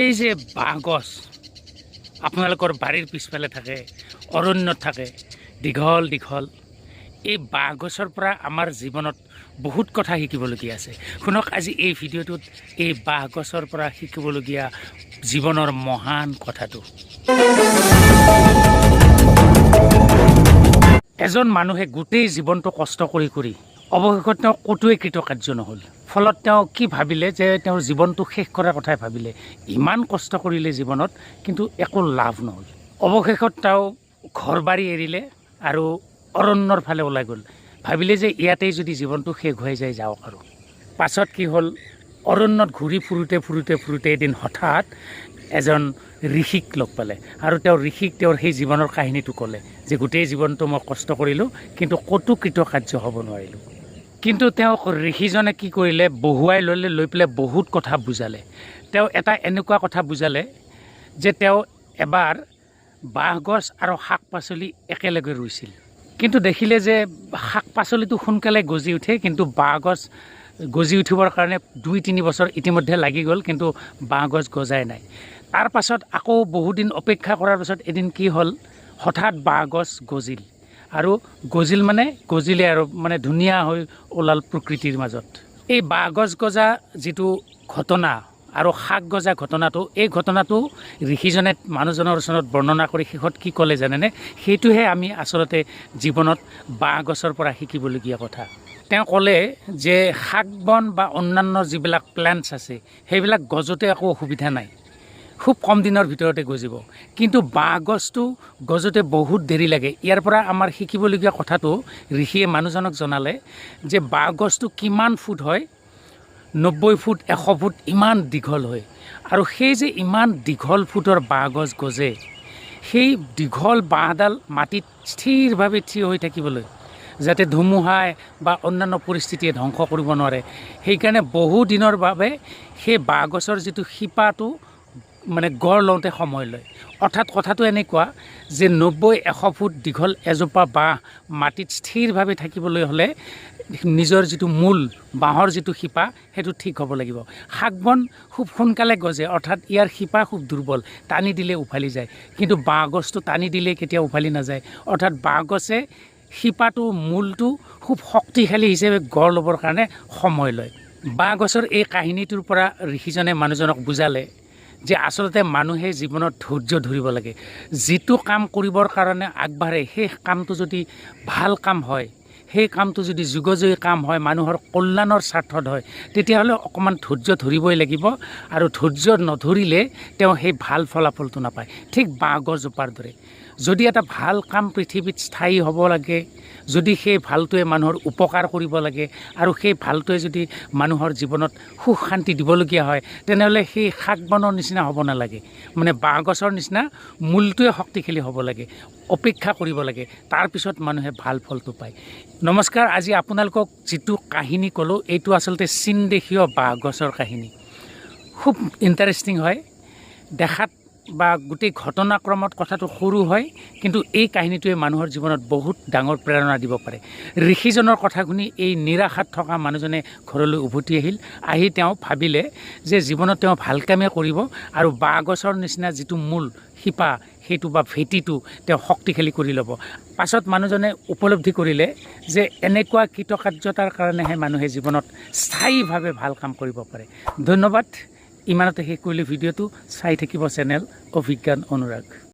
এই যে বাঁহ গছ আপোনালোকৰ বাৰীৰ পিছফালে থাকে, অৰণ্যত থাকে, দীঘল দীঘল। এই বাঁহ গছৰ পৰা আমাৰ জীৱনত বহুত কথা শিকিবলগীয়া আছে। শুনক আজি এই ভিডিঅ'টোত এই বাঁহ গছৰ পৰা শিকিবলগীয়া জীৱনৰ মহান কথাটো। এজন মানুহে গোটেই জীৱনটো কষ্ট কৰি অৱশেষত তেওঁ ক'তোৱে কৃতকাৰ্য নহ'ল। ফলত তেওঁ কি ভাবিলে যে তেওঁৰ জীৱনটো শেষ কৰাৰ কথাই ভাবিলে। ইমান কষ্ট কৰিলে জীৱনত, কিন্তু একো লাভ নহ'ল। অৱশেষত তেওঁ ঘৰ বাৰী এৰিলে আৰু অৰণ্যৰ ফালে ওলাই গ'ল। ভাবিলে যে ইয়াতেই যদি জীৱনটো শেষ হৈ যায় যাওক আৰু। পাছত কি হ'ল, অৰণ্যত ঘূৰি ফুৰোঁতে এদিন হঠাৎ এজন ঋষিক লগ পালে আৰু তেওঁ ঋষিক তেওঁৰ সেই জীৱনৰ কাহিনীটো ক'লে যে গোটেই জীৱনটো মই কষ্ট কৰিলোঁ, কিন্তু ক'তো কৃতকাৰ্য হ'ব নোৱাৰিলোঁ। কিন্তু তেওঁ ঋষিজনে কি কৰিলে, বহুৱাই লৈ পেলাই বহুত কথা বুজালে। তেওঁ এটা এনেকুৱা কথা বুজালে যে তেওঁ এবাৰ বাঁহ গছ আৰু শাক পাচলি একেলগে ৰুইছিল, কিন্তু দেখিলে যে শাক পাচলিটো সোনকালে গজি উঠে, কিন্তু বাঁহ গছ গজি উঠিবৰ কাৰণে 2-3 বছৰ ইতিমধ্যে লাগি গ'ল, কিন্তু বাঁহ গছ গজাই নাই। তাৰ পাছত আকৌ বহুদিন অপেক্ষা কৰাৰ পাছত এদিন কি হ'ল, হঠাৎ বাঁহ গছ গজিল আৰু গজিলে আৰু ধুনীয়া হৈ ওলাল প্ৰকৃতিৰ মাজত। এই বাঁহ গছ গজা যিটো ঘটনা আৰু শাক গজা ঘটনাটো, এই ঘটনাটো ঋষিজনে মানুহজনৰ ওচৰত বৰ্ণনা কৰি শেষত কি ক'লে জানেনে? সেইটোহে আমি আচলতে জীৱনত বাঁহ গছৰ পৰা শিকিবলগীয়া কথা। তেওঁ ক'লে যে শাক বন বা অন্যান্য যিবিলাক প্লেণ্টছ আছে সেইবিলাক গজোতে একো অসুবিধা নাই, খুব কম দিনৰ ভিতৰতে গজিব। কিন্তু বাঁহ গছটো গজোতে বহুত দেৰি লাগে। ইয়াৰ পৰা আমাৰ শিকিবলগীয়া কথাটো ঋষিয়ে মানুহজনক জনালে যে বাঁহ গছটো কিমান ফুট হয়, 90 ফুট 100 ফুট ইমান দীঘল হয়। আৰু সেই যে ইমান দীঘল ফুটৰ বাঁহ গছ গজে, সেই দীঘল বাঁহডাল মাটিত স্থিৰভাৱে থিয় হৈ থাকিবলৈ, যাতে ধুমুহাই বা অন্যান্য পৰিস্থিতিয়ে ধ্বংস কৰিব নোৱাৰে, সেইকাৰণে বহু দিনৰ বাবে সেই বাঁহ গছৰ যিটো শিপাটো গঢ় লওঁতে সময় লয়। অৰ্থাৎ কথাটো এনেকুৱা যে 90-100 ফুট দীঘল এজোপা বাঁহ মাটিত স্থিৰভাৱে থাকিবলৈ হ'লে নিজৰ যিটো মূল বাঁহৰ যিটো শিপা সেইটো ঠিক হ'ব লাগিব। শাক বন খুব সোনকালে গজে, অৰ্থাৎ ইয়াৰ শিপা খুব দুৰ্বল, টানি দিলে উফালি যায়। কিন্তু বাঁহ গছটো টানি দিলে কেতিয়াও উফালি নাযায়। অৰ্থাৎ বাঁহ গছে শিপাটো মূলটো খুব শক্তিশালী হিচাপে গঢ় ল'বৰ কাৰণে সময় লয়। বাঁহ গছৰ এই কাহিনীটোৰ পৰা ঋষিজনে মানুহজনক বুজালে যে আচলতে মানুহে জীৱনত ধৈৰ্য ধৰিব লাগে। যিটো কাম কৰিবৰ কাৰণে আগবাঢ়ে, সেই কামটো যদি ভাল কাম হয়, সেই কামটো যদি যুগজয়ী কাম হয়, মানুহৰ কল্যাণৰ স্বাৰ্থত হয়, তেতিয়াহ'লে অকণমান ধৈৰ্য ধৰিবই লাগিব। আৰু ধৈৰ্য নধৰিলে তেওঁ সেই ভাল ফলাফলটো নাপায়। ঠিক বাঁহ গছজোপাৰ দৰে, যদি এটা ভাল কাম পৃথিৱীত স্থায়ী হ'ব লাগে, যদি সেই ভালটোৱে মানুহৰ উপকাৰ কৰিব লাগে আৰু সেই ভালটোৱে যদি মানুহৰ জীৱনত সুখ শান্তি দিবলগীয়া হয়, তেনেহ'লে সেই শাক বনৰ নিচিনা হ'ব নালাগে, বাঁহ গছৰ নিচিনা মূলটোৱে শক্তিশালী হ'ব লাগে, অপেক্ষা কৰিব লাগে, তাৰপিছত মানুহে ভাল ফলটো পায়। নমস্কাৰ, আজি আপোনালোকক যিটো কাহিনী ক'লোঁ, এইটো আচলতে চীনদেশীয় বাঁহ গছৰ কাহিনী। খুব ইণ্টাৰেষ্টিং হয় দেখাত, বা গোটেই ঘটনাক্ৰমত কথাটো সৰু হয়, কিন্তু এই কাহিনীটোৱে মানুহৰ জীৱনত বহুত ডাঙৰ প্ৰেৰণা দিব পাৰে। ঋষিজনৰ কথা শুনি এই নিৰাশাত থকা মানুহজনে ঘৰলৈ উভতি আহি তেওঁ ভাবিলে যে জীৱনত তেওঁ ভাল কামেই কৰিব আৰু বাঁহ গছৰ নিচিনা যিটো মূল শিপা সেইটো বা ভেটিটো তেওঁ শক্তিশালী কৰি ল'ব। পাছত মানুহজনে উপলব্ধি কৰিলে যে এনেকুৱা কৃতকাৰ্যতাৰ কাৰণেহে মানুহে জীৱনত স্থায়ীভাৱে ভাল কাম কৰিব পাৰে। ধন্যবাদ। ইমানতে শেষ কৰিলোঁ ভিডিঅ'টো। চাই থাকিব চেনেল অভিজ্ঞান অনুৰাগ।